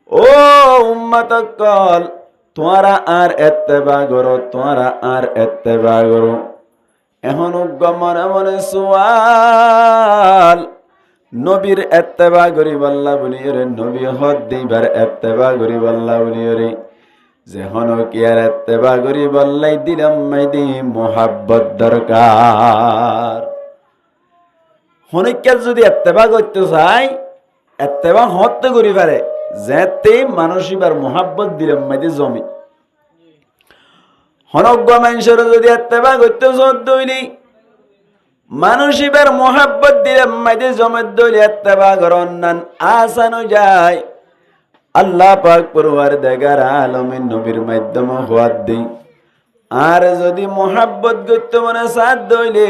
ও উম্মতকল, তোমরা আর ইত্তেবা করো, তোমরা আর ইত্তেবা করো। এখন মনে মনে সোয়াল, নবীর ইত্তেবা করি বল্লা বলি রে, নবী হদ দিবার ইত্তেবা করি বল্লা বলি রে, যে হন কি আর ইত্তেবা করি বললাই দিলাম মাইদি মোহাব্বত দরকার। হনিকে যদি ইত্তেবা করতে চাই, ইত্তেবা হতে করি পারে যেতে মানুষ এবার মোহাব্বত দিলাম মাইদি জমি। হনজ্ঞ মানুষের যদি ইত্তেবা করতে দইলি মানুষ এবার মোহাব্বত দিলাম মাইদি জমে দইলি ইত্তেবা করন নান আসানো যায়। আল্লাহ পাক পরওয়ারদিগার আলমিন নবীর মাধ্যমে হওয়াত দেই। আর যদি মোহাব্বত করতে মনে সাথ দইলে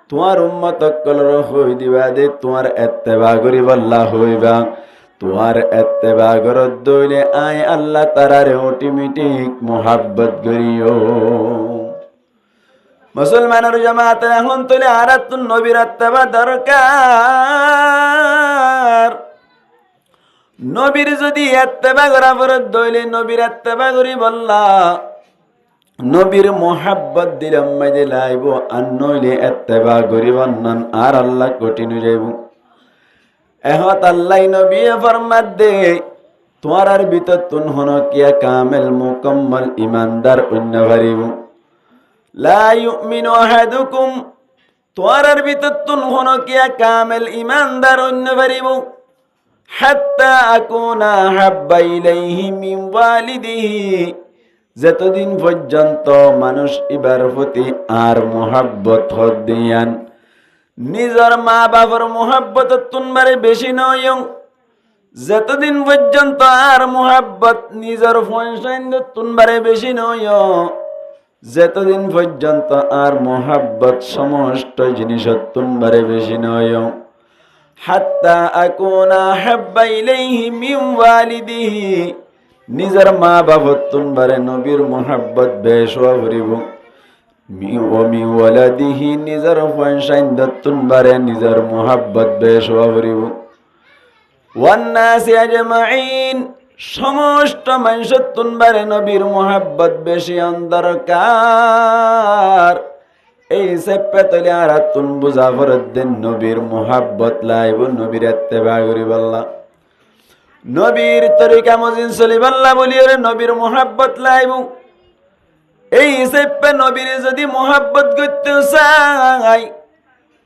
তোমার উম্মত কলর হই দিবা দে, তোমার ইত্তেবা করি বল্লা হইবা। তোমার ইত্তেবা করত দইলে আয় আল্লাহ তারারে অটোমেটিক মোহাব্বত করিও। মুসলমানের জামাতে এখন তোলে আর নবীর ইত্তেবা দরকার। নবীর যদি ইত্তেবা করা পরত দইলে নবীর ইত্তেবা করি বল্লা, নবীর মোহাব্বত দিলাম মাইদে লাইব, আর নইলে ইত্তেবা করি বন্নান আর আল্লাহ কঠিন যাইব। এহত আল্লাহ নবী ফরমাত দে, তোমার আর ভিতর তুন হন কিয়া কামেল মুকম্মল ইমানদার অন্য ভারিব। লা ইউমিনু আহাদুকুম, তোমার আর ভিতর তুন হন কিয়া কামেল ইমানদার অন্য ভারিব। হাত্তা আকুনা হাব্বা ইলাইহি মিন ওয়ালিদিহি, যতদিন পর্যন্ত মানুষ ইবার প্রতি আর মোহাব্বত হদ দিয়ান নিজের মা বাবার মোহাব্বত তুনবারে বেশি নয়, যতদিন পর্যন্ত আর মোহাব্বত নিজের ফয়সাইন্দ তুনবারে বেশি নয়, যতদিন পর্যন্ত আর মোহাব্বত সমস্ত জিনিস তুনবারে বেশি নয়। হাত্তা আকুনা হাব্বা ইলাইহি মিন ওয়ালিদিহি, নিজের মা বাবার তুনবারে নবীর মোহাব্বত বেশ হরিব। মি ওয়ালাদিহি, নিজের ফয়সাইন্দ তুনবারে নিজের মোহাব্বত বেশ হরিব। ওয়ান্নাসি আজমাইন, সমস্ত মানুষ তুনবারে নবীর মোহাব্বত বেশি দরকার। এই সেপ্পে তলে আর তুন বুঝা ফরদ্দিন নবীর মোহাব্বত লাইব, নবীর ইত্তেবা করি বল্লা, নবীর তরিকা মজিন চলি বল্লা বলি রে, নবীর মোহাব্বত লাইব। এই সেপ্পে নবীর যদি মোহাব্বত করতে চাই,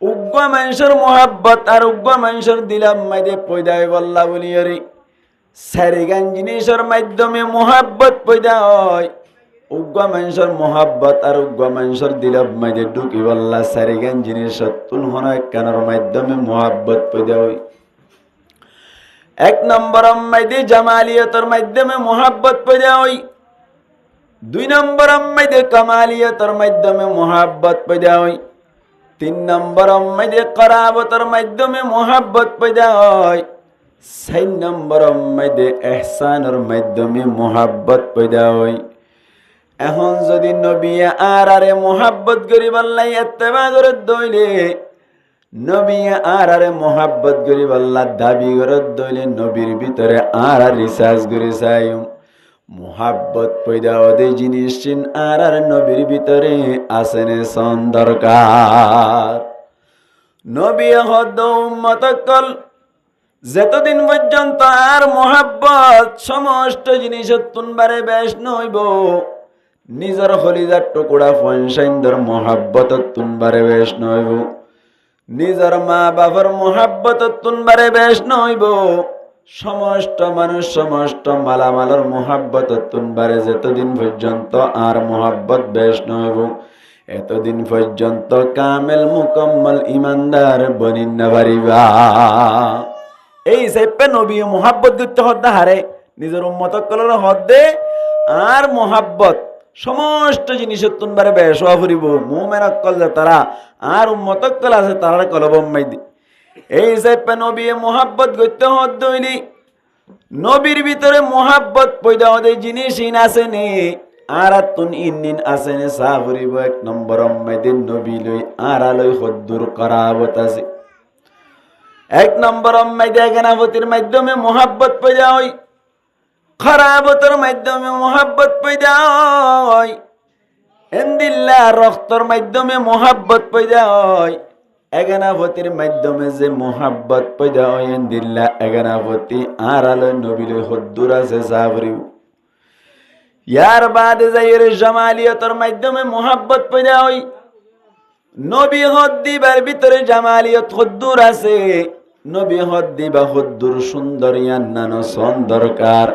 উগ্র মানুষের মোহাব্বত আর উগ্র মানুষের দিলাম মাইদে পয়দা বল্লা বলি রে, সারিগান জিনিসের মাধ্যমে মোহাব্বত পয়দা হয়। উগ্র মানুষের মোহাব্বত আর উগ্র মানুষের দিলাম মাইদে ঢুকি বল্লা, সারিগান জিনিস তুন হন কানের মাধ্যমে মোহাব্বত পয়দা হয়। এক নম্বর মাইদে জামালিয়তের মাধ্যমে মোহাব্বত পয়দা হয়। দুই নম্বর মাইদে কামালিয়তের মাধ্যমে মোহাব্বত পয়দা হয়। তিন নম্বর মাইদে করাবতের মাধ্যমে মোহাব্বত পয়দা হয়। চার নম্বর মাইদে এহসানের মাধ্যমে মোহাব্বত পয়দা হয়। এখন যদি নবী আর আরে মোহাব্বত করি বললাই ইত্তেবা করে দইলে, নবী আর আরে মোহাব্বত করি বললা দাবি করে দইলে, নবীর ভিতরে আর রিসার্চ করে চাই মোহাব্বত পয়দা ওদের জিনিস চিন আর নবীর ভিতরে আসেনে সন দরকার। নবী হদ উম্মতকল, যতদিন পর্যন্ত আর মোহাব্বত সমস্ত জিনিস তুনবারে বেশ নইব, নিজের হলিজার টুকুরা ফয়সাইন্দর মোহাব্বত তুনবারে বেশ নইব, নিজের মা বাবার মোহাব্বত তুনবারে বেশ নইব, সমস্ত মানুষ সমস্ত মালামালের মোহাব্বত তুনবারে যতদিন পর্যন্ত আর মোহাব্বত বেশ নইব, এতদিন পর্যন্ত কামেল মুকম্মল ইমানদার বনিন না পারিবা। এই সেপ্পে নবী মোহাব্বত দিতে হদ্দা হারে নিজের উম্মত কলর হদ্দে আর মোহাব্বত সমস্ত জিনিসের তুনবারে বেশ ফুরিব। মুমেন অক্কল যে তারা আর উম্মত অক্কল আছে তারা কলবম্মাই দি। এই সেপ্পে নবী মোহাব্বত করতে হদ্দইলি, নবীর ভিতরে মোহাব্বত পয়দা হদে জিনিস ইন আছে নে আর তুন ইন আছে নে সা ফুরিব। এক নম্বর মাইদিন নবী লই আর আলই হদ্দুর করাবত আছে। এক নম্বর মাইদে গেনাফতির মাধ্যমে মোহাব্বত পয়দা হয়। খারাবতের মাধ্যমে মোহাব্বত পয়দা হয়, এন্দিল্লা রক্তর মাধ্যমে মোহাব্বত পয়দা হয়, এগানাপতির মাধ্যমে যে মোহাব্বত পয়দা হয় এন্দিল্লা এগানাপতি আর আলো নবীর হদ্দুর আছে সাবরিউ। ইয়ার বাদে যাইয়ের জামালিয়তর মাধ্যমে মোহাব্বত পয়দা হয়, নবী হদ দিবার ভিতরে জামালিয়ত হদ্দুর আছে, নবী হদ দিবা হদ্দুর সুন্দর ইয়ান্নানো সন দরকার।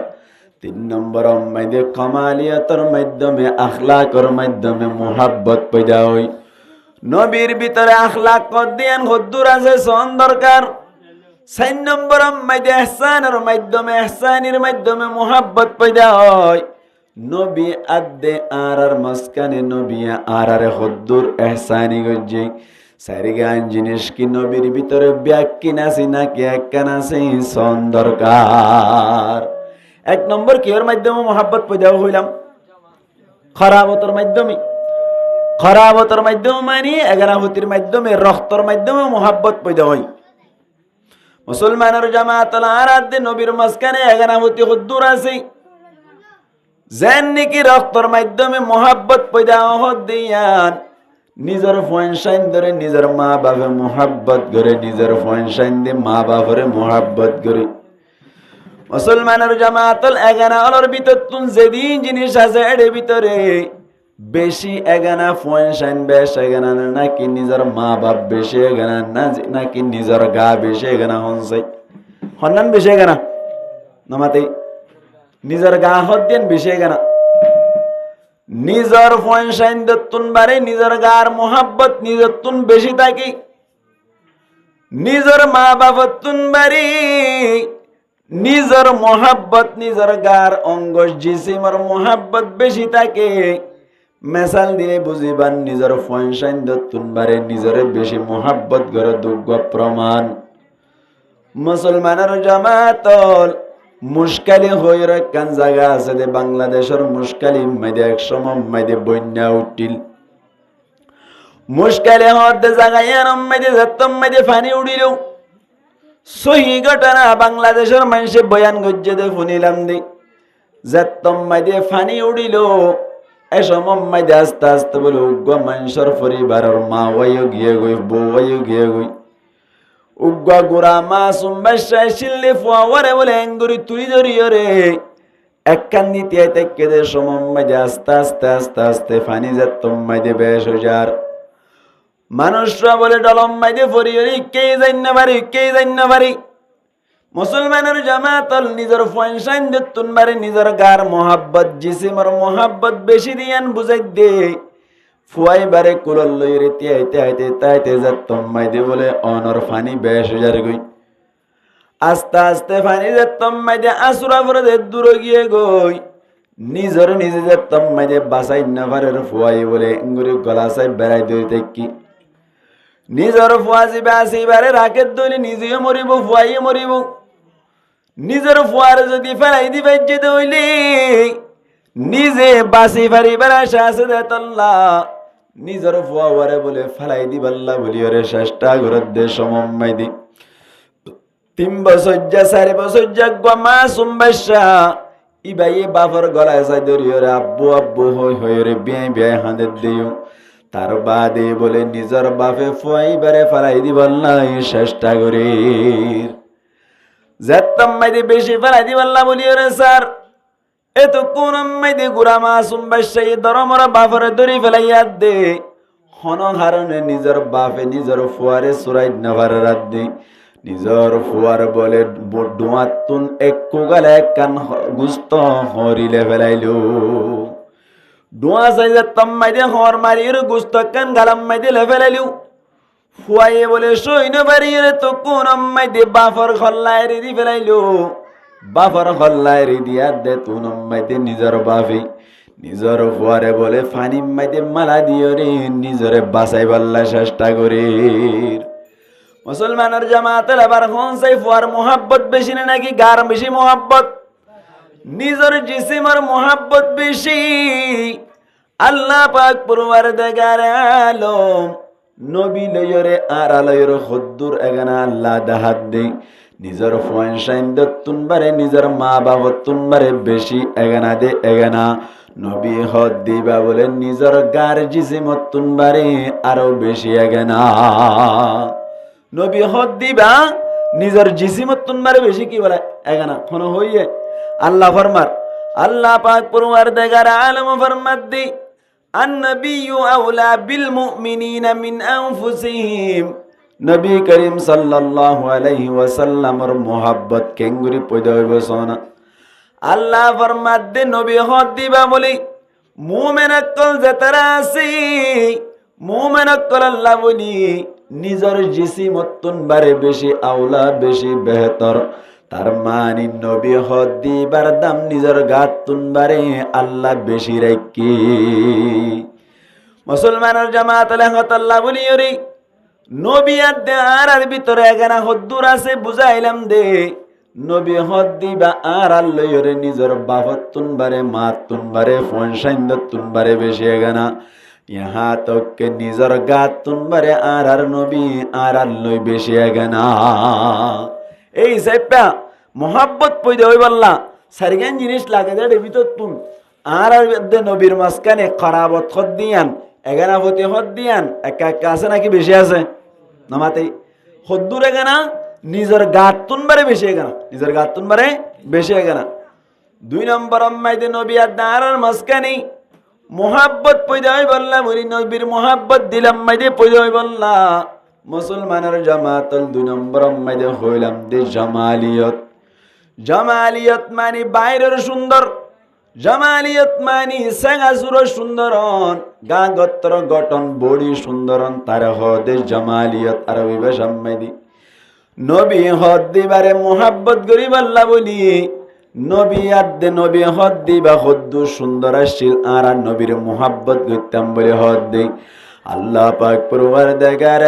3 নম্বর মাইদে কমালিয়তর মাধ্যমে আখলাকর মাধ্যমে মোহাব্বত পয়দা হয়, নবীর ভিতরে আখলাক কদ্দিয়ান হদ্দুর আছে সন দরকার। 4 নম্বর মাইদে ইহসানের মাধ্যমে মোহাব্বত পয়দা হয়, নবী আদে আর মাসকানে নবী আর হদ্দুর ইহসানি গজ্জে। সারিগান জিনিস কি নবীর ভিতরে ব্যাকি নাসি নাকি একখান আছে সন দরকার। 1 নম্বর কিহর মাধ্যমে মোহাব্বত পয়দা হইলাম? খরাবতের মাধ্যমে। খরাবতের মাধ্যমে মানে এগানাহতির মাধ্যমে রক্তর মাধ্যমে মোহাব্বত পয়দা হয়। মুসলমানের জামাতাল আরাদ নবীর মাঝখানে এগানাহতি হদ্দুর আছে, যেন নাকি রক্তর মাধ্যমে মোহাব্বত পয়দা হদ দিয়ান নিজের ফয়সাইন ধরে নিজের মা বাপে মোহাব্বত করে, নিজের ফয়সাইন দিয়ে মা বাপরে মোহাব্বত করে। মুসলমানের জামাতাল এগানা অলর ভিতর তুন যেদিন জিনিস আছে এর ভিতরে বেশি এগানা ফয়সাইন বেশ এগানা নাকি নিজের মা বাপ বেশি এগানা নাকি নিজের গা বেশি এগানা হনসাই হন্নান বেশি এগানা নামাতে নিজের গা হদ দেন বেশি এগানা, নিজের ফয়সাইন দত্তুন বারে নিজের গার মোহাব্বত নিজের তুন বেশি থাকি, নিজের মা বাপত তুন বারি নিজের মোহাব্বত নিজের গার অঙ্গ জিসিমর মোহাব্বত বেশি থাকে। মেসাল দিয়ে বুঝিবান নিজের ফয়সাইন দত্তুন বারে নিজের বেশি মোহাব্বত করে দুগ্গ প্রমাণ। মুসলমানের জামাতল মুশকালি হয়ে রাখান জায়গা আছে দে বাংলাদেশের মুশকালি মাইদে এক সময় মাইদে বন্যা উঠিল, মুশকালি হতে জায়গায় মাইদে যাতম মাইদে ফানি উঠিল। সহি ঘটনা বাংলাদেশের মানুষে বয়ান গজ্জে দে শুনিলাম দে, যাতম মাইদে ফানি উঠিল এ সময় মাইদে আস্তে আস্তে বলে উগ্র মানুষের পরিবারের মা ওয়াইও গিয়ে গই বউ ওয়াইও গিয়ে গই উগ্র গোড়া মা সুম্বাসায় শিল্লে ফুয়ারে বলে এঙ্গুরি তুলি ধরিও রে একখান নীতি কেদে সময় মাইদে আস্তে আস্তে আস্তে আস্তে ফানি যাতম মাইদে বেশ হাজার মানুষরা বলে ডলম মাইদে ফরিয়রি কেই জান্না পারি। মুসলমানের জামাতল নিজের ফয়সাইন দত্তুন বারে নিজের গার মোহাব্বত জিসিমর মোহাব্বত বেশি দিয়ান বুঝাই দে ফুয়াই বারে কুলল লইরে তিয়াইতে তাইতে যাতম মাইদে বলে অনর ফানি বেশ হাজার গই আস্তে আস্তে ফানি যাতম মাইদে আসুরা করে দূর গিয়ে গই নিজের নিজে যাতম মাইদে বাসাই না পারে ফুয়াই বলে এঙ্গুরি গলা চাই বেড়াই দইতে কি নিজের ফুয়া যাবে আসিবারে রাকের দইলে নিজেও মরিব ফুয়াইও মরিব। নিজের ফুয়ার যদি ফেলাই দিবে যেতে হইলে নিজে বাসি পারিবার আশা আছে দেতল্লা নিজের ফুয়ারে বলে ফেলাই দিবাল্লা বলি ওরে চেষ্টা করে দে সমম্মাই দি 3 বছর যা 4 বছর যা গমা সুম্বাসা ইবাইয়ে বাপর গলায় চাই ধরি ওরে আব্বু আব্বু হই রে বিয়াই হাঁদের দিও তার বাদে বলে নিজের বাপে ফুয়াইবারে ফেলাই দিবাল্লা চেষ্টা করে যাতম মাইদে বেশি ফেলাই দিবাল্লা বলি ওরে স্যার এত কোন মাইদে গুড়া মাসুম বাসাই দরমরা বাপরে ধরি ফেলাইয়া দে হন হারণে নিজের বাপে নিজের ফুয়ারে সুরাই নেভার রাত দে নিজের ফুয়ার বলে ডুয়াতুন একু গালে কান গুস্ত হরিলে ফেলাইলো ডুয়া চাই যাতম মাইদে হর মারির গুস্ত কান গালাম মাইদে লে ফেলাইলো ফুয়াইয়ে বলে সইন বাড়ি তো কোন মাইদে বাপর খল্লায় রেডি ফেলাইলো বাপর খল্লায় রেডিয়া দে তুন মাইদে নিজের বাপে নিজের ফুয়ারে বলে ফানি মাইদে মালা দিও রে নিজরে বাঁচাই পাল্লা চেষ্টা করে। মুসলমানের জামাতের আবার হন চাই ফুয়ার মোহাব্বত বেশি না নাকি গার বেশি মোহাব্বত? নিজের জিসিমর মোহাব্বত বেশি। আল্লাহ পাক পরওয়ারদিগার আলম নবী লয়রে আর আলয়র হদ্দুর এগানা আল্লাহ দাহাত দে নিজের ফয়েন দত্তুন বারে নিজের মা বাবতুন বারে বেশি এগানা দে এগানা নবী হদ দিবা বলে নিজের গার জিসিমতুন বারে আরো বেশি এগানা নবী হদ দিবা নিজের জিসিমতুন বারে বেশি কি বলে এগানা কোন হইয়ে আল্লাহ ফরমার আল্লাহ পাক পরওয়ারদিগার আলম ফরমাদ্দি النبي أولى بالمؤمنين من أنفسهم নবী করিম সাল্লাল্লাহু আলাইহি ওয়াসাল্লামর মোহাব্বত কেঙ্গুরি পয়দা হইব সোনা আল্লাহ ফরমাদ্দে নবী হদ দিবা বলি মুমিনাক্কল যেতারা আছি মুমিনাক্কল আল্লাহ বলি নিজের জিসিমতুন বারে বেশি আওলা বেশি বেহতর তার মানে নবী হদ দিবার দাম নিজের গাতুন বারে আল্লাহ বেশি রাখি মুসলমানের জামাত আল্লাহ বলি ওরে নবী আর ভিতরে এগানা হদ্দুর আছে বুঝাইলাম দে নবী হদ দিবা আর আল্লাহরে নিজের বাফতুন বারে মাতুন বারে ফনসাইন্দতুন বারে বেশি এগানা ইহা তক নিজের গাতুন বারে আর নবী আর আল্লাহ বেশি এগানা এই সাইপা মোহাব্বত পয়দা হইবাল্লা সারিগান জিনিস লাগে দে ভিতর তুন আর নবীর মাঝখানে খরাবত হদ দিয়ান এগানা ফতে হদ দিয়ান একা একা আছে নাকি বেশি আছে নামাতে হদ্দুর এগানা নিজের গাতুন বারে বেশি এগানা নিজের গাতুন বারে বেশি এগানা 2 নম্বর আম্মাইদে নবী আর মাঝখানে মোহাব্বত পয়দা হইবাল্লা বলি নবীর মোহাব্বত দিলাম মাইদে পয়দা হইবাল্লা মুসলমানের জামাতল 2 নম্বর আম্মাইদে হইলাম দে জামালিয়ত জামালিয়ত মানে বাইরের সুন্দর জামালিয়ত মানে সেঙ্গাসুর সুন্দরন গা গত্র গঠন বডি সুন্দরন তার হদে জামালিয়ত আরবি ভাষা মাইদি নবী হদ দিবারে মোহাব্বত গরিব আল্লাহ বলি নবী আদে নবী হদ দিবা হদ্দু সুন্দর আসছিল আর নবীর মোহাব্বত করতাম বলে হদ দেই আল্লাহ পাক পরওয়ারদিগার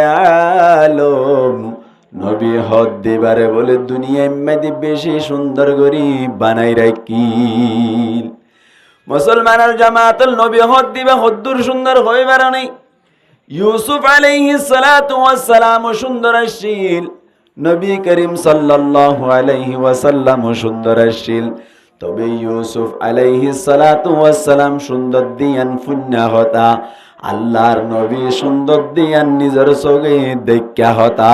আলম নবী হদ দিবারে বলে দুনিয়ায় মেদি বেশি সুন্দর করি বানাই রাখি মুসলমানের জামাতুল নবী হদ দিবা হদ্দুর সুন্দর হইবার নাই ইউসুফ আলাইহিস সালাতু ওয়াস সালাম সুন্দর আসছিল নবী করিম সাল্লাল্লাহু আলাইহি ওয়াসাল্লাম সুন্দর আসছিল তবে ইউসুফ আলাইহিস সালাতু ওয়াস সালাম সুন্দর দিয়ান ফুন্না হতা আল্লাহর নবী সুন্দর দিয়ান নিজের চোখে দেখা হতা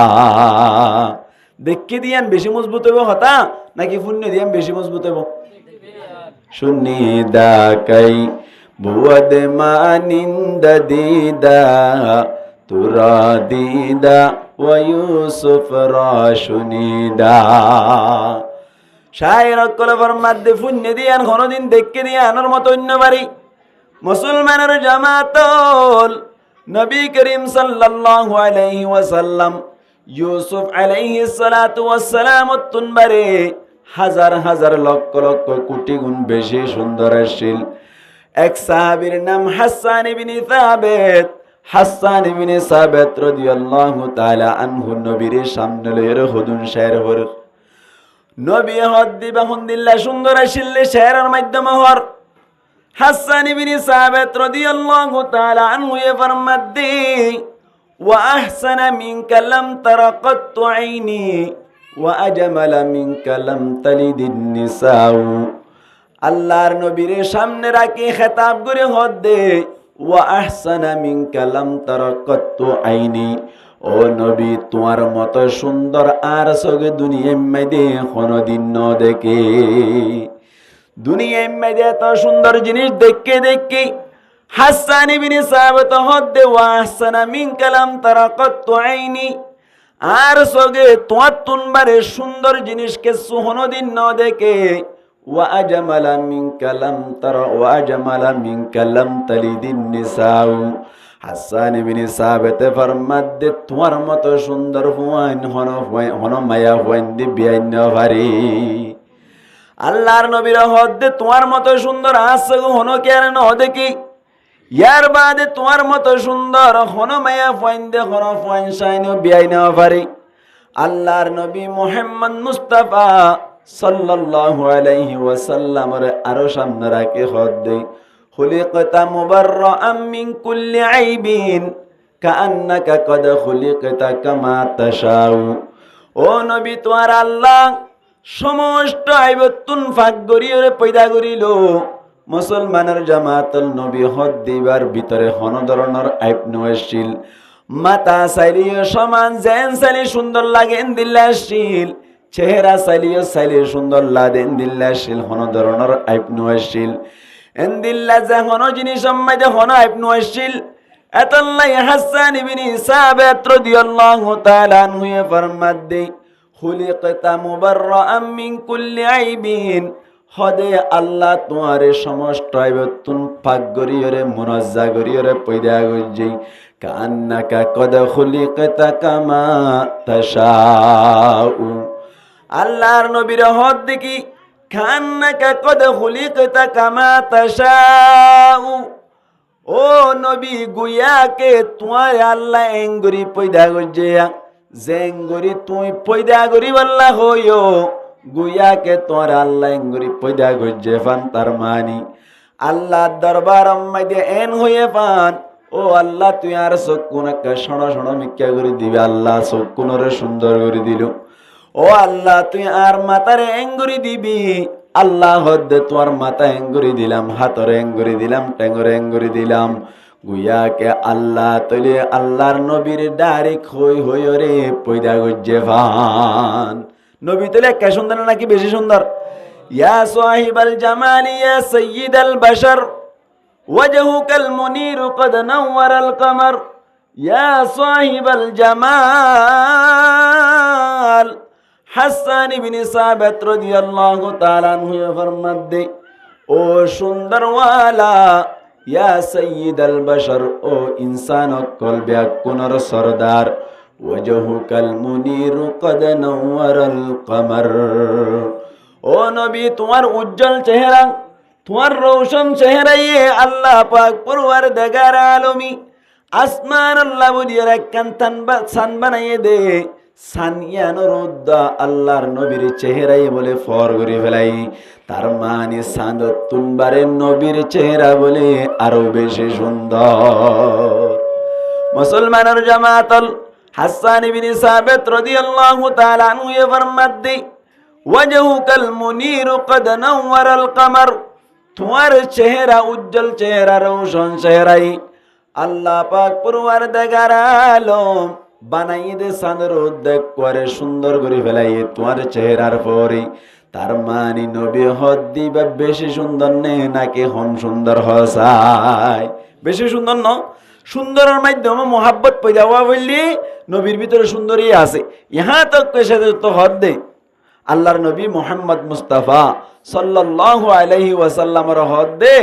দেখি দিয়ান বেশি মজবুত হইব হতা নাকি পুণ্য দিয়ান বেশি মজবুত হইব শুনি দাকাই বুয়াদ মানিন্দ দিদা তুরা দিদা ওয়া ইউসুফ রা শুনিদা শায়ের কল ফরমাদে পুণ্য দিয়ান কোনদিন দেখি দিয়ানোর মত অন্য বাড়ি মুসলমানের জামাতল নবী করিম সাল্লাল্লাহু আলাইহি ওয়াসাল্লাম ইউসুফ আলাইহিস সালাতু ওয়াস সালাম তুনবারে হাজার হাজার লক্ষ লক্ষ কোটি গুণ বেশি সুন্দর আসছিল এক সাহাবীর নাম হাসান ইবনে সাবিত হাসান ইবনে সাবিত রাদিয়াল্লাহু তাআলা আনহু নবীর সামনে লয়ের হুদুন শায়ের হর নবী হদ দিবা হুন্দিল্লাহ সুন্দর আসছিল শায়েরের মাধ্যমে হর হাসান ইবনে সাবিত রাদিয়াল্লাহু তাআলা আনহু ফরমাদ্দি ওয়া আহসানা মিনকা লাম তারা কাত্তু আইনি ওয়া আজমালা মিনকা লাম তালিদিন নিসাউ আল্লাহর নবীর সামনে রাখি খেতাব করে হদ দে ওয়া আহসানা মিনকা লাম তারা কাত্তু আইনি ও নবী তোমার মতো সুন্দর আর সগে দুনিয়ায় মধ্যে কোনদিন ন দেখে দুনিয়ায় মধ্যে এত সুন্দর জিনিস দেখে দেখে হাসান ইবনে সাবিত হদ দে ওয়া আহসানা মিনকা লাম তারা কাত্তু আইনি আর সগে তোমার তুনবারে সুন্দর জিনিসকে কোনদিন ন দেখে ওয়া আজমালা মিনকা লাম তারা ওয়া আজমালা মিনকা লাম তালিদিন নিসাউ হাসান ইবনে সাবিত ফরমাদে তোমার মতো সুন্দর হুয়াইন হন মায়া হুয়াইন দি বিয়াইন ভারি আল্লাহর নবীর হদ দে তোমার মতো সুন্দর আছে হন কেন ন দেখি ইয়ার বাদে তোমার মতো সুন্দর হন মায়া হুয়াইন দে হন হুয়াইন শাইন বিয়াইন ভারি আল্লাহর নবী মুহাম্মদ মুস্তাফা সাল্লাল্লাহু আলাইহি ওয়াসাল্লামের আরো সামনে রাখে হদ দে খুলিকতা মুবাররাআম মিন কুল্লি আইবিন কাআন্নাকা কদ খুলিকতা কামা তাশাউ ও নবী তোমার আল্লাহ সমস্ত আইবতুন ফাঁক গরিয়রে পয়দা করিল মুসলমানের জামাতল নবী হদ দিবার ভিতরে হন ধরনের আইব নয়শীল মাতা চাইলিও সমান জেন চাইলে সুন্দর লাগেন দিল্লাশীল চেহারা চাইলিও চাইলে সুন্দর লাগেন দিল্লাশীল হন ধরনের আইব নয়শীল এন দিল্লা যে হন জিনিস সম্মাইতে হন আইব নয়শীল এতাল্লাই হাসান ইবনে সাবিত রাদিয়াল্লাহু তাআলা আনহু ফরমাদে খুলিকতা মুবাররাআম মিন কুল্লি আইবিন হদে আল্লাহ তোমারে সমস্ত আইবতুন পাক গরিয়রে মুনাজ্জা গরিয়রে পয়দা গজি কান্নাকা কদ খুলিকতা কামা তাশাউ আল্লাহর নবীর হদ দেখি কান্নাকা কদ খুলিকতা কামা তাশাউ ও নবী গুয়াকে তোমার আল্লাহ এঙ্গরি পয়দা গজি জেঙ্গরি তুই পয়দা গরি আল্লাহ হইও গুয়াকে তোর আল্লাহ এঙ্গরি পয়দা গজে ফান তার মানি আল্লাহ দরবার মধ্যে এন হয়ে পান ও আল্লাহ তুই আর চক্ষুনকে শোনো শোনো মিক্কা করে দিবে আল্লাহ চক্ষুনরে সুন্দর করে দিল ও আল্লাহ তুই আর মাতারে এঙ্গরি দিবি আল্লাহ হদ্দে তোর মাথা এঙ্গরি দিলাম হাতরে এঙ্গরি দিলাম টেঙ্গরে এঙ্গরি দিলাম গুয়াকে আল্লাহ তলে আল্লাহর নবীর ডাইরেক্ট হই রে পয়দা গজে ফান নবী তলে কে সুন্দর নাকি বেশি সুন্দর ইয়া সাহিবাল জামালি ইয়া সাইয়্যিদাল বাশার ওয়াজহুকাল মুনির কদ নাওয়ারাল কমর ইয়া সাহিবাল জামাল হাসান ইবনে সাবিত রাদিয়াল্লাহু তাআলা আনহু ফরমাদে ও সুন্দরওয়ালা ইয়া সাইয়্যিদাল বাশার ও ইনসান অকল ব্যাকুনর সরদার ওয়াজহুকাল মুনির কদ নাওয়ারাল কমর ও নবী তোমার উজ্জ্বল চেহারা তোমার রোশন চেহারায় আল্লাহ পাক পরওয়ারদিগার আলমী আসমান আল্লাহ বলিয়ে রাখান সান বানাইয়ে দে সানিয়ানোর উদ্দা আল্লাহর নবীর চেহারায় বলে ফর করে ফেলাই তার মানে সান্দত তুনবারের নবীর চেহারা বলে আরো বেশি সুন্দর মুসলমানের জামাতল হাসান ইবনে সাবিত রাদিয়াল্লাহু তাআলা আনহু ফরমাদে ওয়াজহুকাল মুনির কদ নাওয়ারাল কমর তোমার চেহারা উজ্জ্বল চেহারা রোশন চেহারাই আল্লাহ পাক পরওয়ারদিগার আলম বানাই দে চাঁদের উদ্দেক করে সুন্দর করে ফেলাই তোমার চেহারার পরে তার মানে নবী হদ দিবা বেশি সুন্দর নে নাকি হন সুন্দর হসাই বেশি সুন্দর ন সুন্দরের মাধ্যমে মোহাব্বত পয়দা হওয়া বললি নবীর ভিতরে সুন্দরই আছে ইহা তক পেশে তো হদ দে আল্লাহর নবী মুহাম্মদ মুস্তাফা সাল্লাল্লাহু আলাইহি ওয়াসাল্লামের হদ দে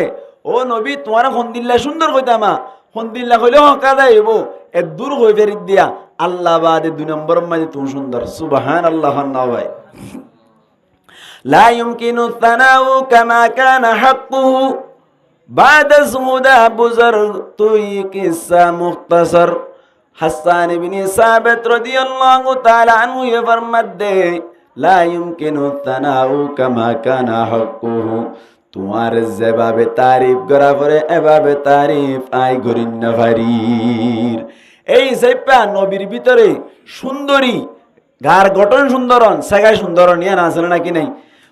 ও নবী তোমার হন্দিল্লা সুন্দর কইতামা হন্দিল্লা কইলে হকাদা হইব এ দূর হই ফেরি দিয়া আল্লাহ বাদে দুই নম্বর মাঝে তুমি সুন্দর সুবহানাল্লাহ না ভাই লা ইউমকিনু সানাউ কামা কানা হাক্কুহু বাদা সুদা বুজর তুই কিসা মুখতাসর হাসান ইবনে সাবিত রাদিয়াল্লাহু তাআলা আনহু ফরমাদে লা ইউমকিনু সানাউ কামা কানা হাক্কুহু তোমার যেভাবে তারিফ করা পরে এভাবে তারিফ আই করিন না পারির এই সেপা নবীর ভিতরে সুন্দরী গার গঠন সুন্দরন সাগাই সুন্দরন ইয়া না আসলে নাকি নাই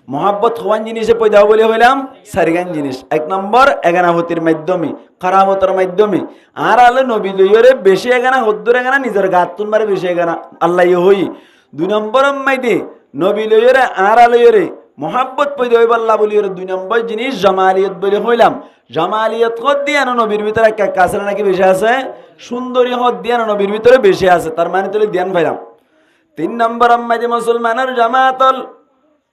মোহাব্বত হওয়ান জিনিসে পয়দা বলে হইলাম সারিগান জিনিস এক নম্বর এগানাভতির মাধ্যমে কারামতের মাধ্যমে আর আলে নবী লইরে বেশি এগানা হদ্দুর এগানা নিজের গাত তুনবারে বেশি এগানা আল্লাহ হই দুই নম্বর মাইদে নবী লইরে আর আলইরে মোহাব্বত পয়দা হইব আল্লাহ বলি দুই নম্বর জিনিস জামালিয়ত বলে হইলাম জামালিয়ত হদ দিয়া নবীর ভিতরে কাছে নাকি বেশি আছে সুন্দরী হদ দিয়া নবীর ভিতরে বেশি আছে তার মানে তুলে ধ্যান পাইলাম তিন নম্বর মাঝে মুসলমানের জামাতল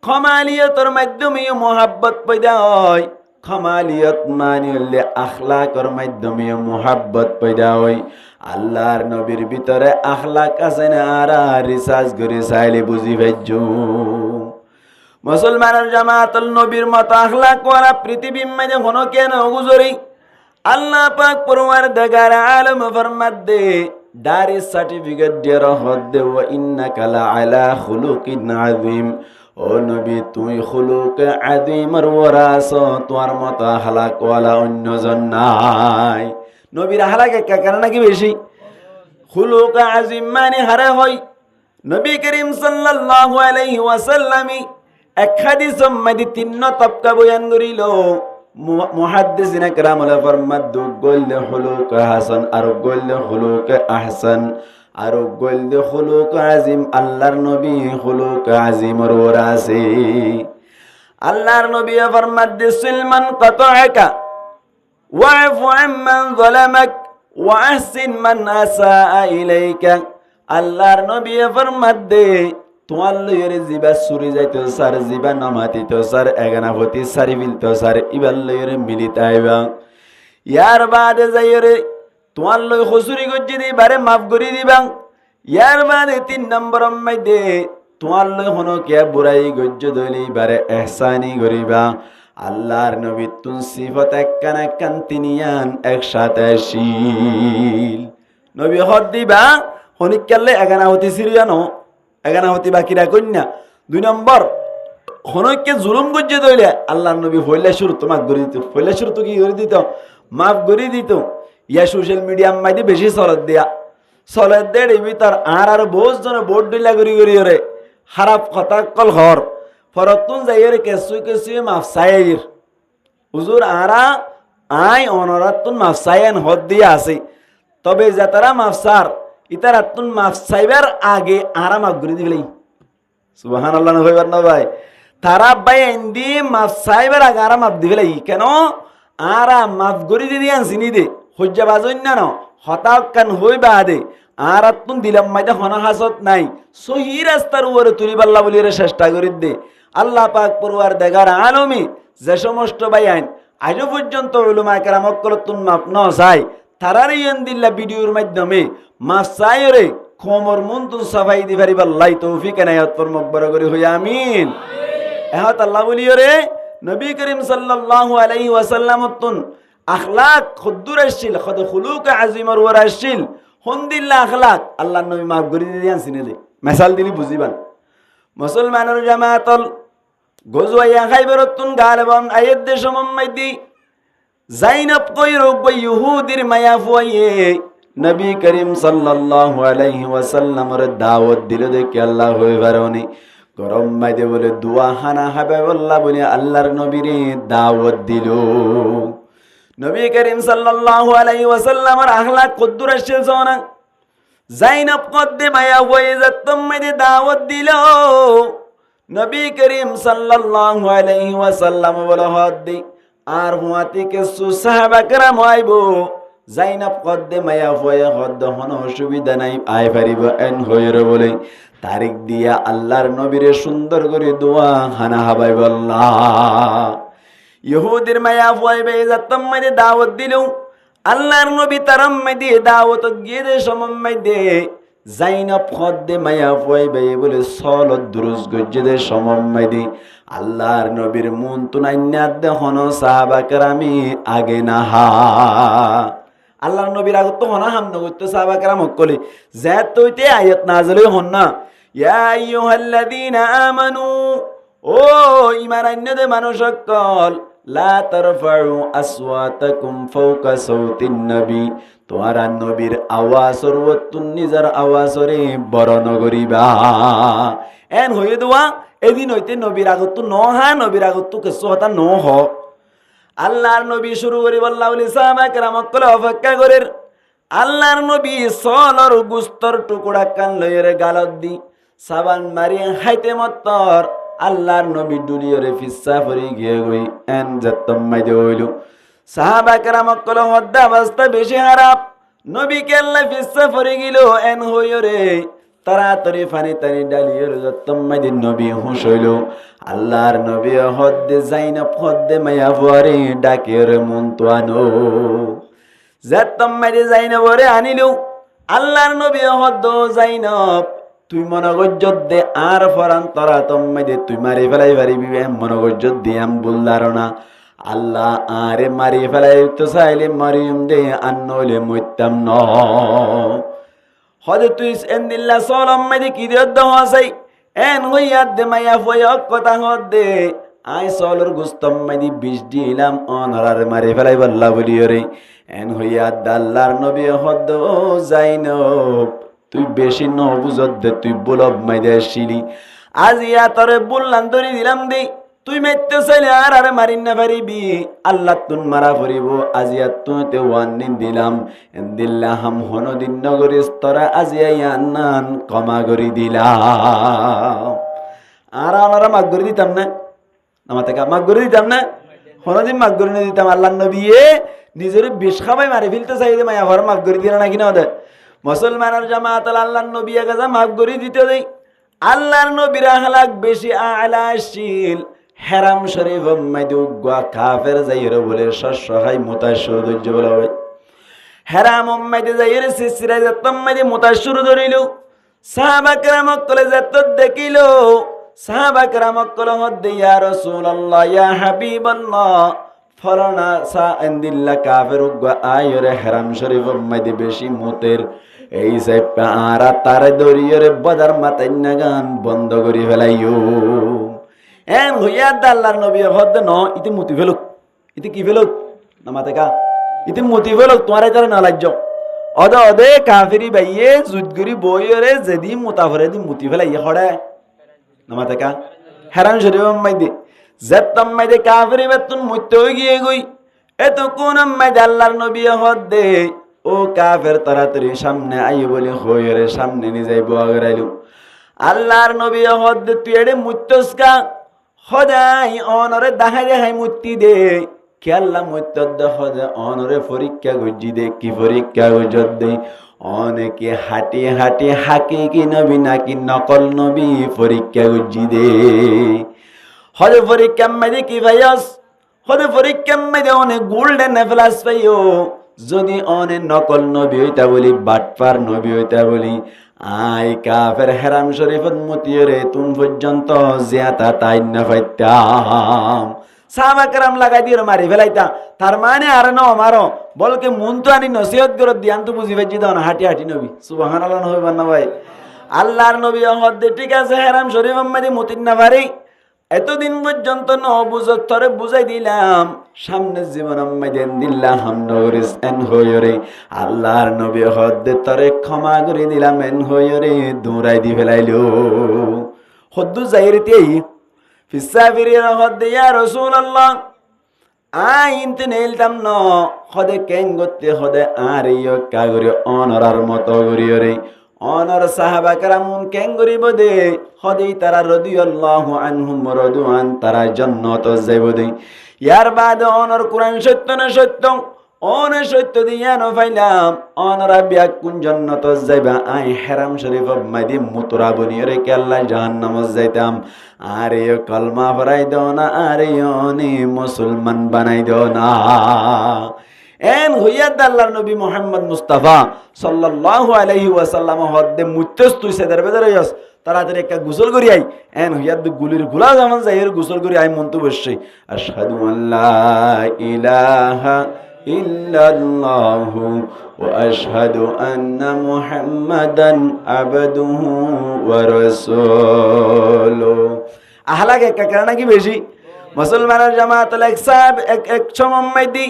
খমালিয়তর মাধ্যমে মোহাব্বত পয়দা হয় খমালিয়ত মানে হলে আখলাকর মাধ্যমে মোহাব্বত পয়দা হয় আল্লাহর নবীর ভিতরে আখলাক আছে না আর রিসার্চ করে চাইলে বুঝি পাইজু মুসলমানের জামাতল নবীর মত আখলাক ওয়ালা পৃথিবীর মাঝে হনো কেন গুজরি আল্লাহ পাক পরওয়ারদিগার আলম ফরমাদে দারি সার্টিফিকেট দিয়ে হদ দে ওয়া ইন্নাকা লা আলা খুলুকিন আযীম ও নবী তুই খুলুক আযীমর ওয়ারাস তোমার মত আখলাক ওয়ালা অন্যজন নাই নবীর আখলাক একা কেন নাকি বেশি খুলুক আযীম মানে হারে হয় নবী করিম সাল্লাল্লাহু আলাইহি ওয়াসাল্লামি এক হাদিস মধ্যে তিন তবকা বয়ান করিল। মুহাদ্দিসিন کرام ফরমাদ গল্লে খুলুক হাসান আর গল্লে খুলুক আহসান আর গল্লে খুলুক আজিম। আল্লাহর নবী খুলুক আজিমর ওরাসে। আল্লাহর নবী ফরমাদ সুলমান কাতাআকা ওয়াফু আম্মান যালামাক ওয়া আহসিন মান আসাআ ইলাইকা। আল্লাহর নবী ফরমাদ দে তোমার লইরে জিবা সুরি যাইতো সার জিবা নামাতিতো সার এগানাপতি সারি বিলতো সার ইবার লইরে মিলিতাইবা। ইয়ার বাদে যাইরে তোমার লই খসুরি গজ্জি দিবারে মাফ করি দিবা। ইয়ার বাদে 3 নম্বর মধ্যে তোমার লই হনো কে বুড়াই গজ্জ দইলি বারে ইহসানি করিবা। আল্লাহর নবী তুন সিফত একখান একখান তিনিয়ান একসাথে শিল নবী হদ দিবা হনিকালে এগানাপতি সিরিয়ানো এগানাপতি বাকিরা কন্যা। 2 নম্বর হনকে জুলুম গজ্জে দইলে আল্লাহর নবী হইলে শুরু তোমাক গরি দিত। হইলে শুরু তো কি করে দিত? মাফ গরি দিত। ইয়া সোশ্যাল মিডিয়া মাইদি বেশি চলত দিয়া চলত দেড় ভিতর আর বহুত জনে বোর্ড দিলা করি করি রে খারাপ কথা কল ঘর ফরতুন যাইরে কেসুই কেসুই মাফ চাইর হুজুর আরা আই অনরাতুন মাফ চাইন হদ দিয়া আছে। তবে যাতারা মাফসার ইতারা তুন মাফ চাইবার আগে আরা মাফ গরি দিবলাই। সুবহানাল্লাহ না হইবার না ভাই? তারা ভাই এন্দি মাফ চাইবার আগে আরা মাফ দিবলাই। কেন আরা মাফ গরি দি দিয়ান চিনি দে হজ্জা বাজন্য ন হতাক কান হইবা দে আর তুন দিলাম মাইদা হনা হাসত নাই সহি রাস্তার উপরে তুলিবাল্লা বলি চেষ্টা করি দে। আল্লাহ পাক পরওয়ার দেগার আলমী যে সমস্ত বাইন আজও পর্যন্ত উলামা কেরাম অকলতুন মাফ ন চাই তারার ইন্দিল্লা ভিডিওর মাধ্যমে মাফ চাই রে খমর মন তুন সাফাই দি পারিবাল্লাই তৌফিক এনায়াত ফরমাক বড় করে হই আমিন। এহত আল্লাহ বলি রে নবী করিম সাল্লাল্লাহু আলাইহি ওয়াসাল্লাম তুন আখলাক খুদ্দুর আসছিল খদ খুলুক আজিমর ওর আসছিল হন্দিল্লা আখলাক আল্লাহ নবী মাফ করে দিয়ান চিনে দে। মেসাল দিলি বুঝিবান মুসলমানের জামাতল গজওয়াইয়া খাইবরতুন গালবন আয়াত দে সমমাইদি জাইনাব কই রোগ ইহুদির মায়া ফুয়াইয়ে নবী করিম সাল্লাল্লাহু আলাইহি ওয়াসাল্লামের দাওয়াত দিল দেখে আল্লাহ হই বারনি গরম মাইদে বলে দুয়া হানা হাবিবাল্লাহ বলে আল্লাহর নবীরে দাওয়াত দিল। নবী করিম সাল্লাল্লাহু আলাইহি ওয়াসাল্লামের আখলাক কদ্দুর আসছিল সোনা জাইনাব কদ্দে মায়া হয়ে যাতম মাইদে দাওয়াত দিল। নবী করিম সাল্লাল্লাহু আলাইহি ওয়াসাল্লাম বলে হদ্দি আর হুয়াতি কে সাহাবা کرام আইবো জাইনাব কদ্দে মায়া হয়ে হদ্দ হন অসুবিধা নাই আই পারিব এন হইরে বলে তারিখ দিয়া আল্লাহর নবীরে সুন্দর করে দোয়া হানা হাবিবাল্লাহ ইহুদির মায়া ফুয়াইবে যাতম মাইদে দাওয়াত দিল। আল্লাহর নবী তারাম মাইদে দাওয়াত গিয়ে দে সমম মাইদে জাইনাব খদ্দে মায়া ফুয়াইবে বলে সলত দুরুজ গজ্জে দে সমম মাইদে আল্লাহর নবীর মন তুনাইনাত দে হন সাহাবা কেরামি আগে না হা আল্লাহর নবীর আগত তো হনা হাম নগত সাহাবা কেরাম কলে জাত তইতে আয়াত নাযিল হন না ইয়া আইয়ুহাল্লাযীনা আমানু ও ঈমান আনদে মানুষ সকল লা তারফাউ আসওয়াতাকুম ফাওকা সাউতিন নবী তোরা নবীর আওয়াজ সর্বতুন নিজার আওয়াজরে বড় নগরিবা এন হয়ে দোয়া এদিন হইতে নবীর আগত ন হা নবীর আগত কিছু হতা ন হ আল্লাহর নবী শুরু করি বল্লাহ বলি সাহাবা কেরাম কলে অপেক্ষা করের আল্লাহর নবী সলর গুস্তর টুকরা কান লইরে গালত দি সাবান মারি হাইতে মত্তর আল্লাহর নবী দুলিয়রে ফিসা ফরি গিয়ে গই এন যতম মাইদে হইল সাহাবা কেরাম কলে হদ্দা অবস্থা বেশি খারাপ নবী কে আল্লাহ ফিসা ফরি গিল এন হইরে তাড়াতাড়ি ফানি তানি ডালিয়র যতম মাইদে নবী হুঁশ হইল আল্লাহর নবী হদ্দে জাইনাব হদ্দে মায়া ফুয়ারে ডাকের মন তোয়ানো যতম মাইদে জাইনাবরে আনিল আল্লাহর নবী হদ্দ জাইনাব তুই মনগজ্জত দে আর ফরান তরা তম্মাই দে তুই মারি ফেলাই পারিবি মনগজ্জত দিয়াম বুল্লার না আল্লাহ আরে মারি ফেলাই তো চাইলে মারিম দে আর নইলে মইতাম ন হদে তুই এন্দিল্লা সলম্মাই দে কি দিয়ত হাসাই এন হইয়াত দে মাইয়া ফয়া কথা হদ দে আই সলর গুস্তম্মাই দি 20 দিলাম অনরারে মারি ফেলাই বল্লা বলিও রে এন হইয়াত আল্লাহর নবী হদ জাইনব তুই বেশি ন বুঝত দে, তুই বলব মাইদে আসছিলি। আজিয়া তরে বললাম ধরি দিলাম দি, তুই মেতে চাইলে আর আরে মারিন না পারিবি, আল্লাহ তুন মারা পড়িব। আজিয়া তুইতে ওয়ার্নিং দিলাম, দিল্লাহাম হনদিন নগরী স্তরা আজিয়া ইয়ান্নান ক্ষমা করি দিলাম। আর ওনারা মাগ করে দিতাম না, আমাতে মাগ করে দিতাম না, হনদিন মাগ করে নিয়ে দিতাম। আল্লাহ নবী নিজের বিষ খাবাই মারি ফেলতে চাইলে মায়া ঘর মাগ করে দিল না কিনা ওদের মুসলমানের জামাত আল্লাহ নবী গাজা মাগ করে দিতে দেই। আল্লাহর নবীর হালাক বেশি আলাশিল হেরাম শরীফ মাইদে উগ্গা কাফের যাইরে বলে সহায় মুতাশরুদ্য বলা হয়। হেরাম মাইদে যাইরে সিসরা যতম মাইদে মুতাশরুদ ধরিল। সাহাবা কেরামক কলে যত দেখিল, সাহাবা কেরামক কলে হদ্দে ইয়া রাসূলুল্লাহ ইয়া হাবিবাল্লাহ ফলানা সা ইনদিল্লাহ কাফের উগ্গা আয়রে হেরাম শরীফ মাইদে বেশি মুতের এই সাইপা আর তারে দরিয়রে বদার মাতাই না গান বন্ধ করি ফেলাইও। এন হইয়া আল্লাহর নবী হদ ন ইতি মুতি ফেলুক, ইতি কি ফেলুক না মাতে কা ইতি মুতি ফেলুক, তোমার তারে না লাজ্জ অদে অদে কাফেরি বাইয়ে জুদগুরি বইরে যেদি মুতাফরে দি মুতি ফেলাইয়া হড়ে না মাতে কা হেরাম শরীফ মাইদে যেতম মাইদে কাফেরি বেতুন মুতে হই গিয়ে গই এত কোন মাইদে আল্লাহর নবী হদ দে ও কাফের তাড়াতাড়ি সামনে আই বলি হইরে সামনে নি যাইব আগরাইলু। আল্লাহর নবী হদ তুই এড়ে মুত্তসকা হদাই অনরে দাহারে হাই মুত্তি দে কে আল্লাহ মুত্তদ হদে অনরে পরীক্ষা গজ্জি দে কি পরীক্ষা গজ্জত দে অনেকে হাঁটি হাঁটি হাকি কি নবী নাকি নকল নবী পরীক্ষা গজ্জি দে হদে পরীক্ষা মাইদে কি ভাইয়াস হদে পরীক্ষা মাইদে অনেক গোল্ডেন প্লাস পাইও যদি অনে নকল নবী হইতা বলি বাটপার নবী হইতা বলি আই কাফের হেরাম শরীফত মতিয়রে তুম পর্যন্ত জিয়াতা তাই না পাইতাম। সাহাবা কেরাম লাগাই দিয়ে মারি ফেলাইতা, তার মানে আর ন মারো বলকে মন তো আনি নসিহত করে দিয়ান তো বুঝি পাইছি দাও না হাঁটি হাঁটি নবী সুবহানাল্লাহ হইবার না ভাই। আল্লাহর নবী হদ্দে ঠিক আছে হেরাম শরীফ মাদি মতিন না পারি এতদিন পর্যন্ত ন বুঝত তরে বুঝাই দিলাম সামনের জীবন দেন দিল্লা হামনগরিস এন হইরে আল্লাহর নবী হদ্দে তরে ক্ষমা করে দিলাম এন হইরে দৌড়াই দি ফেলাইলো হদ্দু যাইরিতেই ফিসাফিরির হদ্দে ইয়া রাসূলুল্লাহ আইনতে নেলতাম ন হদে কেন গতে হদে আর ইয় কাগরে অনরার মতো গরিয়রে অনর সাহাবা কেরামুন কেন গরিব দে হদেই তারা রাদিয়াল্লাহু আনহুম রাদুআন তারা জান্নাত যাইব দে ইয়ার বাদ অনর কুরআন সত্য না সত্য অন সত্য দিয়া ন ফাইলাম অনরা বিয়া কোন জান্নাত যাইবা আই হারাম শরীফ মাদি মুতরা বনিরে কে আল্লাহ জাহান্নাম যাইতাম আরে কলমা ফরাই দাও না আরে অনি মুসলমান বানাই দাও না। এন হইয়াদ আল্লাহর নবী মুহাম্মদ মুস্তাফা সাল্লাল্লাহু আলাইহি ওয়াসাল্লাম হদ্দে মুত্তস তুই সেদার বেদার হইয়াস তাড়াতাড়ি একটা গোসল করি আই এন হইয়াদ গুলির গুলা যেমন যাইয়ের গোসল করি আই মন তো বসছে আশহাদু আল্লা ইলাহা ইল্লাল্লাহু ওয়া আশহাদু আন্না মুহাম্মাদান আবদুহু ওয়া রাসূলুহু। আহলাকে একটা কারণ কি বেশি মুসলমানের জামাত এক সাহেব এক সময় দি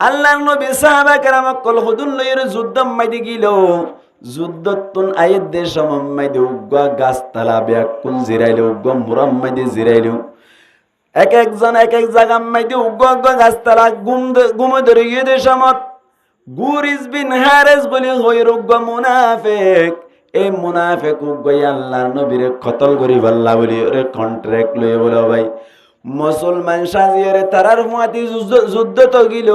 আল্লাহর নবী সাহাবা কেরামক কল হুদুন লইরে যুদ্ধ মাইদি গিল যুদ্ধতুন আয়াত দে সমমাইদি উগ্গা গাছতলা ব্যাকুল জিরাইলো উগ্গা মুরাম্মাইদি জিরাইলো এক একজন এক এক জায়গা মাইদি উগ্গা উগ্গা গাছতলা গুম ধরে গিয়ে দে সমত গুরিস বিন হারিস বলি হইর উগ্গা মুনাফিক এই মুনাফিক উগ্গা আল্লাহর নবীরে কতল করি আল্লাহ বলি ওরে কন্ট্রাক্ট লইয়ে বলো ভাই মুসলমান সাজিয়ে তারার হুয়াতি যুদ্ধ তো গিল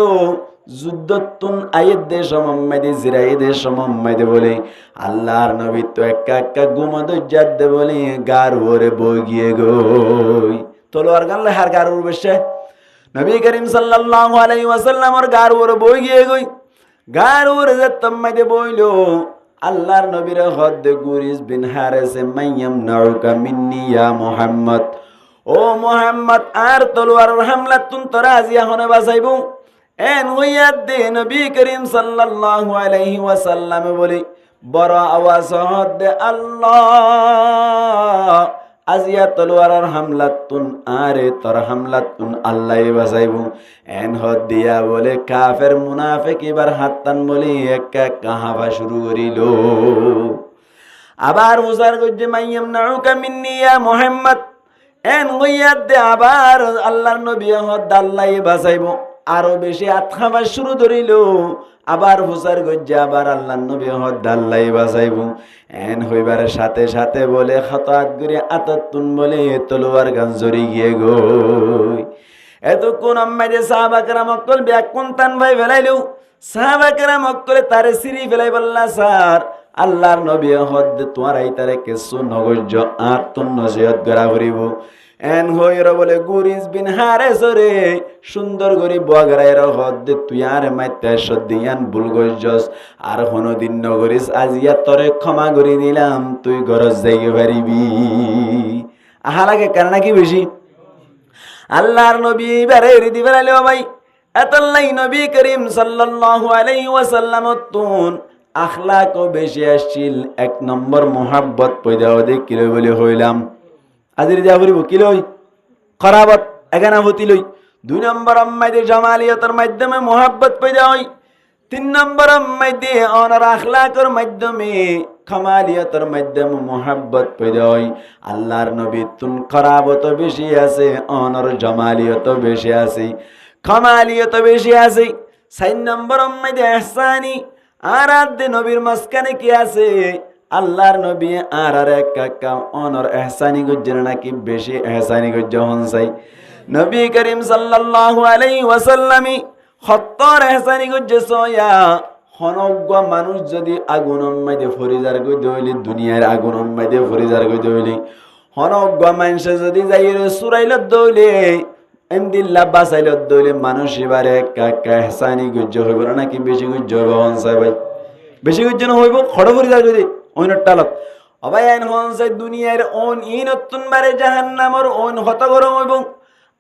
যুদ্ধতুন আয়াত দে সমমাইদি জিরাই দে সমমাইদি বলে আল্লাহর নবী তো একা একা গুমদ জাত দে বলি গার ওরে বই গিয়ে গই তলোয়ার গানলে হার গার ওর বসে নবী করিম সাল্লাল্লাহু আলাইহি ওয়াসাল্লামর গার ওরে বই গিয়ে গই গার ওরে জাতমাইদি বইলো আল্লাহর নবীর হদ গুরিস বিন হারিস মাইয়াম নাউকা মিন্নি ইয়া মুহাম্মদ ও মুহাম্মদ আর তলোয়ার হামলা তুন তরাজিয়া হনে বাঁচাইব এন হইয়াদ দে নবী করিম সাল্লাল্লাহু আলাইহি ওয়াসাল্লাম বলি বড় আওয়াজ হদ আল্লাহ আজিয়া তলোয়ার হামলা তুন আরে তর হামলা তুন আল্লাহ বাঁচাইব এন হদ দিয়া বলে কাফের মুনাফিক এবার হাত টান বলি একা কাহাবা শুরু করিল আবার হুসার গজ্জে মাইয়াম নাউকা মিন্নি ইয়া মুহাম্মদ এন হইয়াত দে আবার আল্লাহর নবী হদ আল্লাহ বাঁচাইব আরো বেশি আতখাবার শুরু ধরিল আবার হুসার গজ্জে আবার আল্লাহর নবী হদ আল্লাহ বাঁচাইব এন হইবার সাথে সাথে বলে হঠাৎ করে আতাতুন বলে তলোয়ার গান জড়ি গিয়ে গই এতক্ষণ আম্মাইদে সাহাবাকেরা মক্কল ব্যাকুন তান ভাই ফেলাইলেও সাহাবাকেরা মক্কলে তারে সিঁড়ি ফেলাই বললা স্যার আল্লাহর নবী হদ তোমার এই তারে কিছু নগজ আর তুন নসিহত করা করিব এন হইর বলে গুরিস বিন হারেস রে সুন্দর গরি বগরাইর হদ তুই আর মাইতে সদিয়ান ভুল গজস আর কোনদিন নগরিস আজিয়া তরে ক্ষমা করে দিলাম তুই গরজ যাইতে পারিবি আহালাকে কারণ কি বেশি আল্লাহর নবী এবারে রিদি বেড়ালে ভাই এতল্লাই নবী করিম সাল্লাল্লাহু আলাইহি ওয়াসাল্লাম তুন আখলাকও বেশি আসছিল এক নম্বর মোহাব্বত পয়দা হতে কিলো বলে হইলাম আজির যা বলিব কিলই খরাবত এখানে হতি লই দুই নম্বর আম্মাইদের জামালিয়তের মাধ্যমে মোহাব্বত পয়দা হয় তিন নম্বর আম্মাইদে অনার আখলাকের মাধ্যমে খামালিয়তের মাধ্যমে মোহাব্বত পয়দা হয় আল্লাহর নবী তুন খরাবত বেশি আছে অনার জামালিয়ত বেশি আছে খামালিয়ত বেশি আছে চার নম্বর আম্মাইদে ইহসানি আর আদে নবীর মাঝখানে কি আছে আল্লাহর নবী আর এক কাকা অনর ইহসানি গুজ্জের নাকি বেশি ইহসানি গুজ্জ হনসাই নবী করিম সাল্লাল্লাহু আলাইহি ওয়াসাল্লামি 70 ইহসানি গুজ্জ সয়া হনজ্ঞ মানুষ যদি আগুনের মধ্যে ফরিজার গই দইলি দুনিয়ার আগুনের মধ্যে ফরিজার গই দইলি হনজ্ঞ মানুষ যদি যাইর সুরাইল দইলে এমদিল্লাহ বাসাইল দইলে মানুষ এবারে কাকা ইহসানি গুজ্জ হইব নাকি বেশি গুজ্জ হনসাই ভাই বেশি গুজ্জ না হইব খড় ফরিজার গই ওইন টালত অবাই আইন হনসাই দুনিয়ার ওন ই নতুন বারে জাহান্নামর ওন হত গরম হইব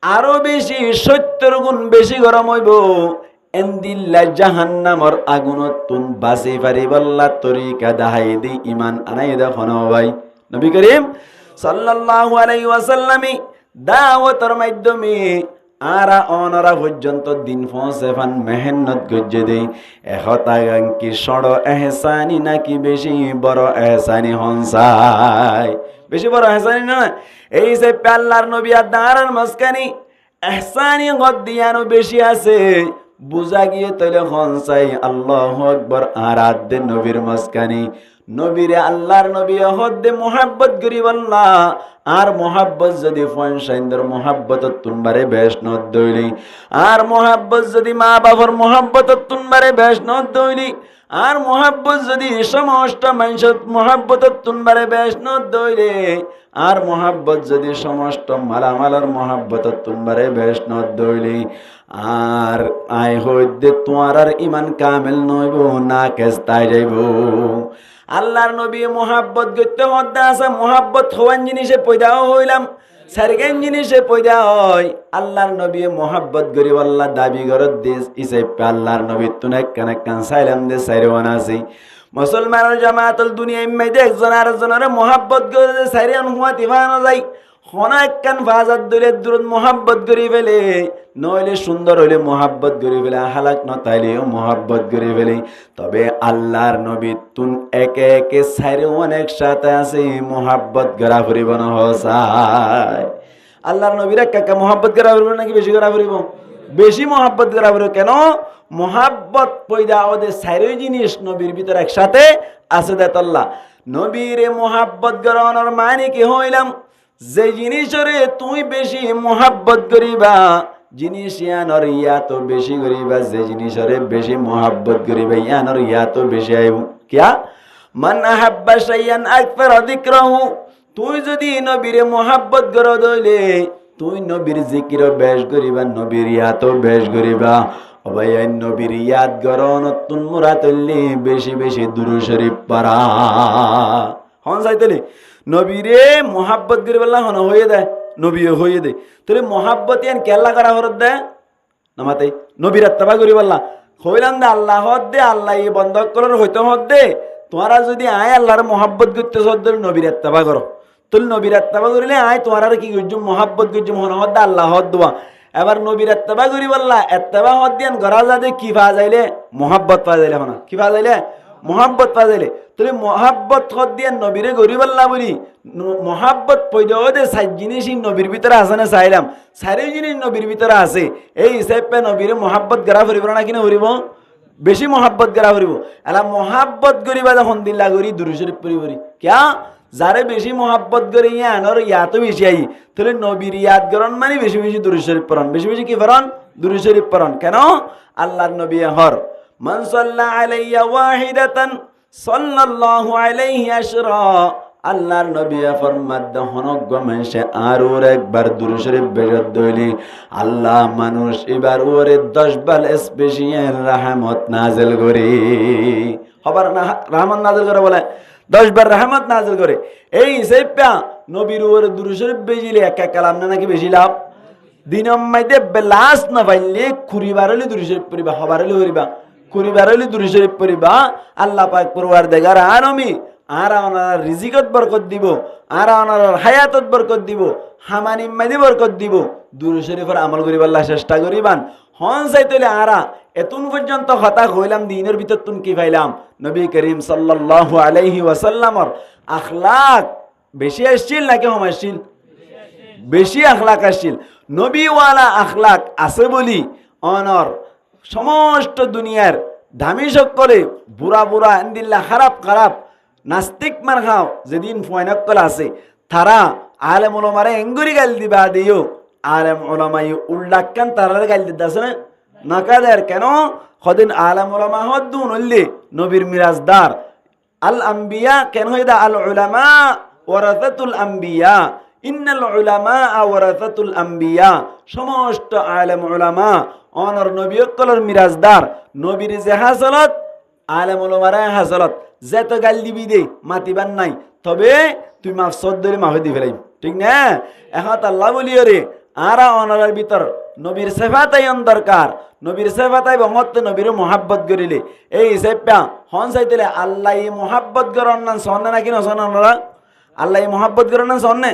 আরো বেশি 70 গুণ বেশি গরম হইব এন্দিল্লা জাহান্নামর আগুনত তুন বাসি পারিবাল্লা তরিকা দাহাই দি ইমান আনাই দেখো না ভাই নবী করিম সাল্লাল্লাহু আলাইহি ওয়াসাল্লামি দাওয়াতের মাধ্যমে আরা অনরা পর্যন্ত দিন পৌঁছে ফান মেহনত গজ্জে দেই এহতাগাঙ্কি সড় এহসানি নাকি বেশি বড় এহসানি হনসাই বেশি বড় এহসানি না এই যে আল্লাহর নবী আর দাঁড়ার মাঝখানে এহসানি গদ্দিয়ানো বেশি আছে বুঝা গিয়ে তৈলে হনসাই আল্লাহু আকবার আর আদে নবীর মাঝখানে নবীরে আল্লাহর নবী হদ্দে মোহাব্বত করিব না আর মোহাব্বত যদি ফনসাইন্দর মোহাব্বত তুনবারে বেশ নদ দইলি আর মোহাব্বত যদি মা বাবার মোহাব্বত তুনবারে বেশ নদ দইলি আর মোহাব্বত যদি সমস্ত মানুষত মোহাব্বত তুনবারে বেশ নদ দইলে আর মোহাব্বত যদি সমস্ত মালামালার মোহাব্বত তুনবারে বেশ নদ দইলি আর আই হইতে তোমার আর ইমান কামেল নইব না কেস্তাই যাইব আল্লাহর নবী মোহাব্বত গইতে হদ্দা আছে মোহাব্বত হওয়ান জিনিসে পয়দাও হইলাম সারগান জিনিসে পয়দা হয় আল্লাহর নবী মোহাব্বত গরিব আল্লাহ দাবি করত দেশ ইসে আল্লাহর নবী তুনে কানে কান সাইলাম দে সাইরওয়ান আছে মুসলমানের জামাতুল দুনিয়া ইম্মাইদে একজন আরেকজনের মোহাব্বত করে সাইরান হুয়া তিফানো যায় হনাক কান ফাজাত দলে দূরত মোহাব্বত করি ফেলে নইলে সুন্দর হইলে মোহাব্বত করি ফেলে হালাক নতাইলেও মোহাব্বত করি ফেলে তবে আল্লাহর নবী তুন একে একে সাইরে অনেক সাথে আছে মোহাব্বত করা ফুরিব না হসাই আল্লাহর নবীর একা মোহাব্বত করা ফুরিব নাকি বেশি করা ফুরিব বেশি মোহাব্বত করা ফুরিব কেন মোহাব্বত পয়দা ওদের সাইরে জিনিস নবীর ভিতর একসাথে আছে দেতল্লাহ নবীরে মোহাব্বত করানোর মানে কি হইলাম যে জিনিসরে তুই বেশি মোহাব্বত করিবা জিনিস ইয়ানর ইয়া তো বেশি করিবা যে জিনিসরে বেশি মোহাব্বত করিবা ইয়ানর ইয়া তো বেশি আইব কিয়া মান আহাব্বা শাইয়ান আকফার যিকরাহু তুই যদি নবীরে মোহাব্বত কর দইলে তুই নবীর জিকির বেশ করিবা নবীর ইয়া তো বেশ করিবা অবাই নবীর ইয়াদ গরন তুন মুরাতলি বেশি বেশি দুরূদ শরীফ পড়া হন যাইতেলি নবীরে মোহাব্বত করে বললা হন হয়ে দেয় নবী হয়ে দেয় তোরে মোহাব্বত ইয়ান কেল্লা করা হরত দেয় নামাতে নবীর আত্মা করি বললা হইলাম দে আল্লাহ হদ দে আল্লাহ এই বন্ধক করার হইতে হদ দে তোমারা যদি আয় আল্লাহর মোহাব্বত করতে সদ নবীর আত্মা করো তুল নবীর আত্মা করিলে আয় তোমার আর কি করছো মোহাব্বত করছো হন হদ দে আল্লাহ হদ দেওয়া এবার নবীর আত্মা করি বললা আত্মা হদ দিয়ান গড়া যাতে কি পা যাইলে মোহাব্বত পা যাইলে হনা কি পা যাইলে মোহাব্বত পা যাইলে তো তাহলে মহাব্বত কর দিয়ে নবীরে গরিবাল্লা বলি মহাব্বত পয়দাও দে সাত জিনিসই নবীর ভিতরে আছে না চাইলাম চারি জিনিস নবীর ভিতরে আছে এই হিসাবে নবীরে মহাব্বত গড়া ফুরিব না কিনা ফুরিব বেশি মহাব্বত গড়া ফুরিব এলা মহাব্বত গরিবা যখন দিল্লা গরি দুরূদ শরীফ পড়ি কিয়া যারে বেশি মহাব্বত করে আনর ইয়াতো বেশি আই তাহলে নবীর ইয়াদ গরণ মানে বেশি বেশি দুরূদ শরীফ পড়ন বেশি বেশি কি পড়ন দুরূদ শরীফ পড়ন কেন আল্লাহর নবী হর মান সাল্লা আলাইয়া ওয়াহিদাতান সাল্লাল্লাহু আলাইহি আশরা আল্লাহর নবী ফরমাত দহনক মানুষে আর ওর একবার দুরূদ শরীফ বেরত দইলি আল্লাহ মানুষ এবার ওরে 10 বার স্পেশাল রহমত নাযিল করে খবর না রহমত নাযিল করে বলে 10 বার রহমত নাযিল করে এই হিসাবে নবীর ওরে দুরূদ শরীফ বেজিলে এক এক কালাম না নাকি বেশি লাভ দিনম মাইতে বেলাস না পাইলে কুড়িবার হলে দুরূদ শরীফ পড়িবা হবার হলে হরিবা কুড়িবার হলে দুরূদ শরীফ পড়িবা আল্লাহ পাক পরওয়ারদিগার আলমী আর ওনার রিজিকত বরকত দিব আর ওনার হায়াতত বরকত দিব হামানিম্মাদি বরকত দিব দুরূদ শরীফের আমল করিবার চেষ্টা করিবান হন চাইতলে আরা এতুন পর্যন্ত কথা কইলাম দিনের ভিতর তুন কি পাইলাম নবী করিম সাল্লাল্লাহু আলাইহি ওয়াসাল্লামর আখলাক বেশি আসছিল নাকি কম আসছিল বেশি আখলাক আসছিল নবীওয়ালা আখলাক আছে বলি অনর সমস্ত দুনিয়ার দামি সকলে বুড়া বুড়া আন্দিল্লা খারাপ খারাপ নাস্তিক মার খাও যেদিন ফয়নকল আছে তারা আলেম ওলামারে এঙ্গুরি গাল দিবা দিও আলেম ওলামাই উল্লাকান তারারে গাল দিতেছে না নাকাদের কেন কদিন আলেম ওলামা হদ্দুন হইলে নবীর মিরাজদার আল আম্বিয়া কেন হইদা আল উলামা ওয়ারাসাতুল আম্বিয়া ইন্নাল উলামা ওয়ারাসাতুল আম্বিয়া সমস্ত আলেম ওলামা অনর নবী কলর মিরাজদার নবীর যে হাসলত আলেম ওলামারে হাসলত যেত গাল দিবি দে মাতিবার নাই তবে তুই মাফ সদ্দরে মাফে দি ফেলাই ঠিক না এখন আল্লাহ বলি রে আরা অনারের ভিতর নবীর সেফাতাই দরকার নবীর সেফাতাই বঙত নবীর মোহাব্বত করিলে এই হিসেবে হন চাইতেলে আল্লাহ মোহাব্বত করন না সন্নে নাকি নসন আল্লাহ মোহাব্বত করন না সন্নে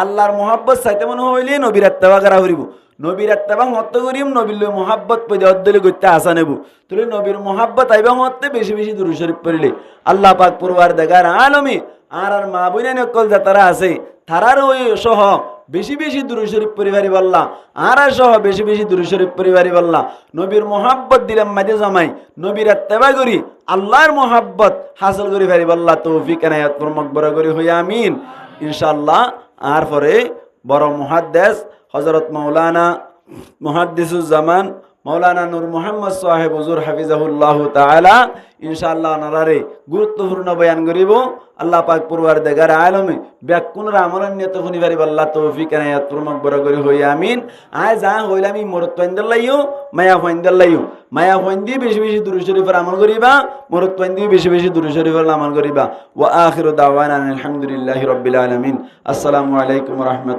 আল্লাহর মোহাব্বত চাইতে মনে হইলে নবীর আত্মা করা করিব নবীর আত্মা মত করিম নবীর মোহাব্বত পদে অদ্দলে করতে আসা নেব তুলে নবীর মোহাব্বত আইবা মতে বেশি বেশি দুরূদ শরীফ পড়িলে আল্লাহ পাক পরওয়ারদিগার আলমী আর মা বোনের নকল যারা আছে তারার ওই সহ বেশি বেশি দুরূদ শরীফ পরিবারি বললা আর সহ বেশি বেশি দুরূদ শরীফ পরিবারি বললা নবীর মোহাব্বত দিলাম মাঝে জমাই নবীর আত্মা করি আল্লাহর মোহাব্বত হাসিল করি পারি বললা তৌফিক এনায়েত মকবরা করি হই আমিন ইনশাআল্লাহ। আর পরে বড় মুহাদ্দিস হযরত মাওলানা মুহাদ্দিসুজ্জামান মাওলানা নূর মোহাম্মদ সাহেব হুজুর হাফিজাহুল্লাহ তাআলা ইনশাআল্লাহ ওনারে গুরুত্বপূর্ণ বয়ান করিব আল্লাহ পাক পরওয়ারদিগার আলমী ব্যাকুণের আমলের নিয়ত শুনিবারি আল্লাহ তৌফিক এনায়েত মকবরা করি হই আমিন। আয় যা হইলাম ই মরত পাইন্দার লাইও মায়া পাইন্দার লাইও মায়া পাইন্দি বেশি বেশি দুরূদ শরীফের আমল করিবা মরত পাইন্দি বেশি বেশি দুরূদ শরীফের আমল করিবা ওয়া আখিরু দাওয়ানা আলহামদুলিল্লাহি রাব্বিল আলামিন। আসসালামু আলাইকুম ওয়া রাহমাতুল্লাহ।